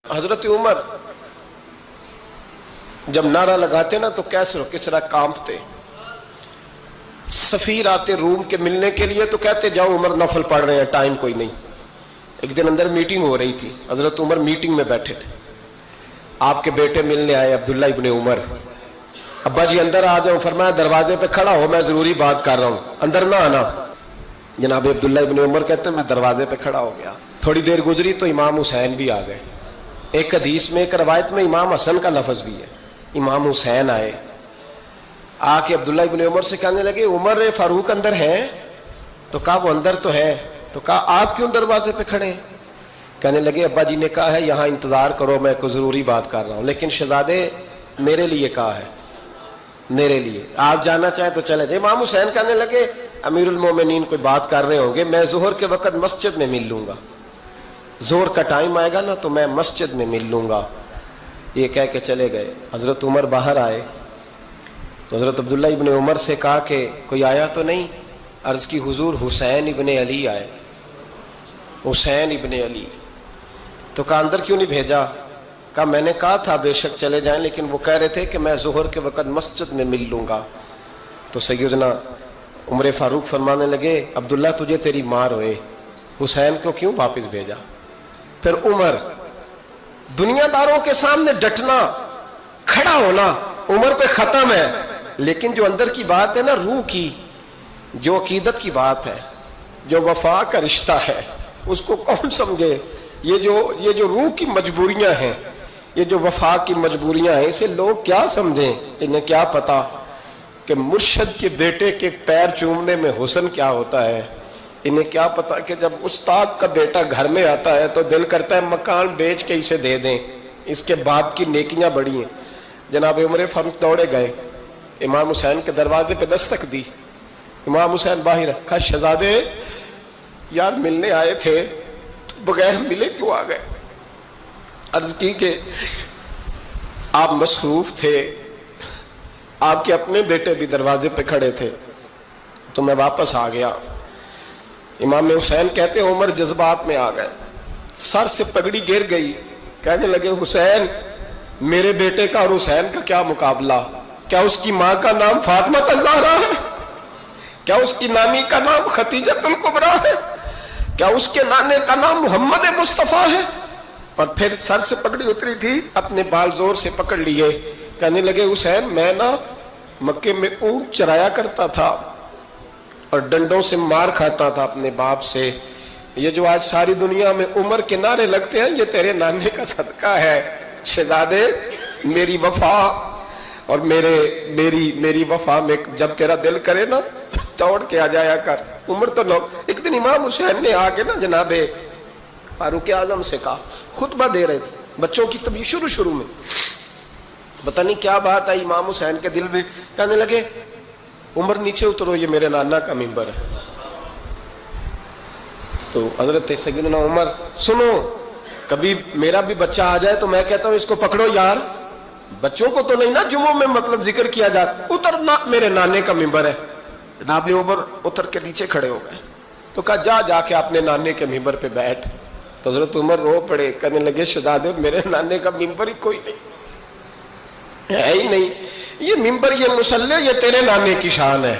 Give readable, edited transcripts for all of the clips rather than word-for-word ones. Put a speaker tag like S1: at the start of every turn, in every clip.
S1: حضرت عمر جب نعرہ لگاتے نا تو کیسر و کسرا کانپتے. سفیر آتے روم کے ملنے کے لیے تو کہتے جاؤ عمر نفل پڑھ رہے ہیں، ٹائم کوئی نہیں. ایک دن اندر میٹنگ ہو رہی تھی، حضرت عمر میٹنگ میں بیٹھے تھے. آپ کے بیٹے ملنے آئے عبداللہ ابن عمر. ابا جی اندر آ جاؤ. فرمایا دروازے پہ کھڑا ہو، میں ضروری بات کر رہا ہوں، اندر نہ آنا. جناب عبداللہ ابن عمر کہتے ہیں میں دروازے پہ کھڑا ہو گیا. تھوڑی دیر گزری تو امام حسین بھی آ گئے. ایک حدیث میں ایک روایت میں امام حسن کا لفظ بھی ہے. امام حسین آئے، آ کے عبداللہ ابن عمر سے کہنے لگے عمر فاروق اندر ہے؟ تو کہا وہ اندر تو ہے. تو کہا آپ کیوں دروازے پہ کھڑے ہیں؟ کہنے لگے ابا جی نے کہا ہے یہاں انتظار کرو، میں کوئی ضروری بات کر رہا ہوں، لیکن شہزادے میرے لیے کہا ہے، میرے لیے آپ جانا چاہیں تو چلے جائیں. امام حسین کہنے لگے امیر المومنین کوئی بات کر رہے ہوں گے، میں ظہر کے وقت مسجد میں مل لوں گا، ظہر کا ٹائم آئے گا نا تو میں مسجد میں مل لوں گا. یہ کہہ کے چلے گئے. حضرت عمر باہر آئے تو حضرت عبداللہ ابن عمر سے کہا کہ کوئی آیا تو نہیں؟ عرض کی حضور حسین ابن علی آئے. حسین ابن علی. تو کہا اندر کیوں نہیں بھیجا؟ کہا میں نے کہا تھا بے شک چلے جائیں، لیکن وہ کہہ رہے تھے کہ میں ظہر کے وقت مسجد میں مل لوں گا. تو سیدنا عمر فاروق فرمانے لگے عبداللہ تجھے تیری مار ہوئے، حسین کو کیوں واپس بھیجا؟ پھر عمر دنیا داروں کے سامنے ڈٹنا، کھڑا ہونا عمر پہ ختم ہے، لیکن جو اندر کی بات ہے نا، روح کی، جو عقیدت کی بات ہے، جو وفا کا رشتہ ہے، اس کو کون سمجھے؟ یہ جو روح کی مجبوریاں ہیں، یہ جو وفا کی مجبوریاں ہیں، اسے لوگ کیا سمجھیں؟ انہیں کیا پتا کہ مرشد کے بیٹے کے پیر چومنے میں حسن کیا ہوتا ہے. انہیں کیا پتا کہ جب استاد کا بیٹا گھر میں آتا ہے تو دل کرتا ہے مکان بیچ کے اسے دے دیں، اس کے باپ کی نیکیاں بڑی ہیں. جناب عمر فاروق دوڑے گئے، امام حسین کے دروازے پہ دستک دی. امام حسین باہر رکھا، شہزادے یار ملنے آئے تھے، بغیر ملے کیوں آ گئے؟ عرض کی کہ آپ مصروف تھے، آپ کے اپنے بیٹے بھی دروازے پہ کھڑے تھے تو میں واپس آ گیا. امام حسین کہتے ہیں عمر جذبات میں آ گئے، سر سے پگڑی گر گئی. کہنے لگے حسین میرے بیٹے کا اور حسین کا کیا مقابلہ؟ کیا اس کی ماں کا نام فاطمہ الزہرا ہے؟ کیا اس کی نانی کا نام ختیجۃ الکبریٰ ہے؟ کیا اس کے نانے کا نام محمد مصطفیٰ ہے؟ اور پھر سر سے پگڑی اتری تھی، اپنے بال زور سے پکڑ لیے. کہنے لگے حسین میں نا مکے میں اونٹ چرایا کرتا تھا اور ڈنڈوں سے مار کھاتا تھا اپنے باپ سے. یہ جو آج ساری دنیا میں عمر کے نعرے لگتے ہیں یہ تیرے نانے کا صدقہ ہے. شہزادے میری وفا اور میری وفا میں جب تیرا دل کرے نا دوڑ کے آ جایا کر. عمر تو لوگ ایک دن امام حسین نے آ کے نا جناب فاروق اعظم سے کہا، خطبہ دے رہے تھے بچوں کی طبیعت شروع میں، پتہ نہیں کیا بات آئی امام حسین کے دل میں. کہنے لگے عمر نیچے اترو، یہ میرے نانا کا ممبر ہے. تو حضرت سیدنا عمر سنو، کبھی میرا بھی بچہ آ جائے تو میں کہتا ہوں اس کو پکڑو یار، بچوں کو تو نہیں نا جمعوں میں مطلب ذکر کیا جاتا، اترنا میرے نانے کا ممبر ہے. جناب عمر اتر کے نیچے کھڑے ہو گئے تو کہا جا کے اپنے نانے کے ممبر پہ بیٹھ. تو حضرت عمر رو پڑے، کہنے لگے شہزادے میرے نانے کا ممبر ہی کوئی نہیں ہے ہی نہیں، یہ ممبر یہ مصلی یہ تیرے نانے کی شان ہے،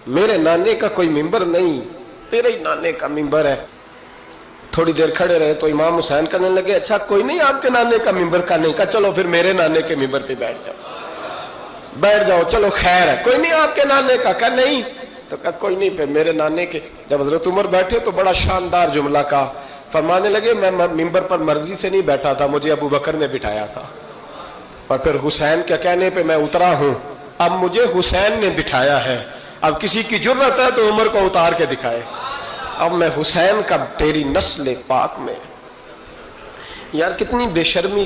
S1: میرے نانے کا کوئی ممبر نہیں، تیرے ہی نانے کا ممبر ہے. تھوڑی دیر کھڑے رہے تو امام حسین کہنے لگے اچھا کوئی نہیں آپ کے نانے کا ممبر کا نہیں؟ کہا چلو پھر میرے نانے کے ممبر پہ بیٹھ جاؤ چلو خیر ہے. کوئی نہیں آپ کے نانے کا؟ کہا نہیں. تو کہا کوئی نہیں پھر میرے نانے کے. جب حضرت عمر بیٹھے تو بڑا شاندار جملہ کہا، فرمانے لگے میں ممبر پر مرضی سے نہیں بیٹھا تھا، مجھے ابو بکر نے بٹھایا تھا، اور پھر حسین کے کہنے پہ میں اترا ہوں، اب مجھے حسین نے بٹھایا ہے. اب کسی کی جرت ہے تو عمر کو اتار کے دکھائے، اب میں حسین کا تیری نسل پاک میں. یار کتنی بے شرمی